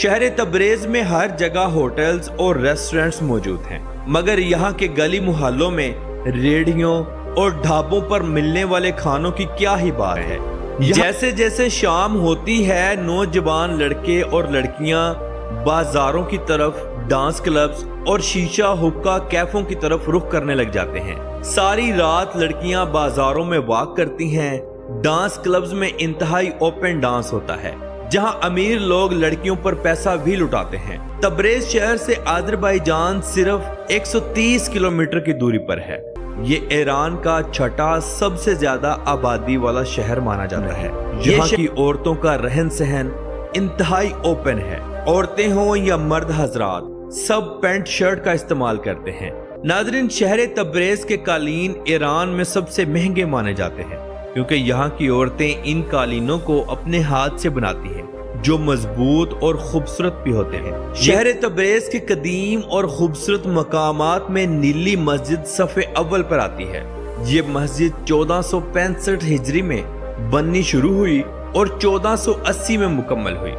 شہر تبریز میں ہر جگہ ہوٹلز اور ریسٹورنٹس موجود ہیں، مگر یہاں کے گلی محلوں میں ریڑھیوں اور ڈھابوں پر ملنے والے کھانوں کی کیا ہی بات ہے۔ جیسے جیسے شام ہوتی ہے، نوجوان لڑکے اور لڑکیاں بازاروں کی طرف، ڈانس کلبز اور شیشہ حقہ کیفوں کی طرف رخ کرنے لگ جاتے ہیں۔ ساری رات لڑکیاں بازاروں میں واک کرتی ہیں۔ ڈانس کلبز میں انتہائی اوپن ڈانس ہوتا ہے، جہاں امیر لوگ لڑکیوں پر پیسہ بھی لٹاتے ہیں۔ تبریز شہر سے آذربائیجان صرف 130 کلومیٹر کی دوری پر ہے۔ یہ ایران کا چھٹا سب سے زیادہ آبادی والا شہر مانا جاتا ہے۔ یہاں کی عورتوں کا رہن سہن انتہائی اوپن ہے۔ عورتیں ہوں یا مرد حضرات، سب پینٹ شرٹ کا استعمال کرتے ہیں۔ ناظرین، شہر تبریز کے قالین ایران میں سب سے مہنگے مانے جاتے ہیں، کیونکہ یہاں کی عورتیں ان قالینوں کو اپنے ہاتھ سے بناتی ہیں، جو مضبوط اور خوبصورت بھی ہوتے ہیں۔ شہر تبریز کے قدیم اور خوبصورت مقامات میں نیلی مسجد صف اول پر آتی ہے۔ یہ مسجد 1465 ہجری میں بننی شروع ہوئی اور 1480 میں مکمل ہوئی۔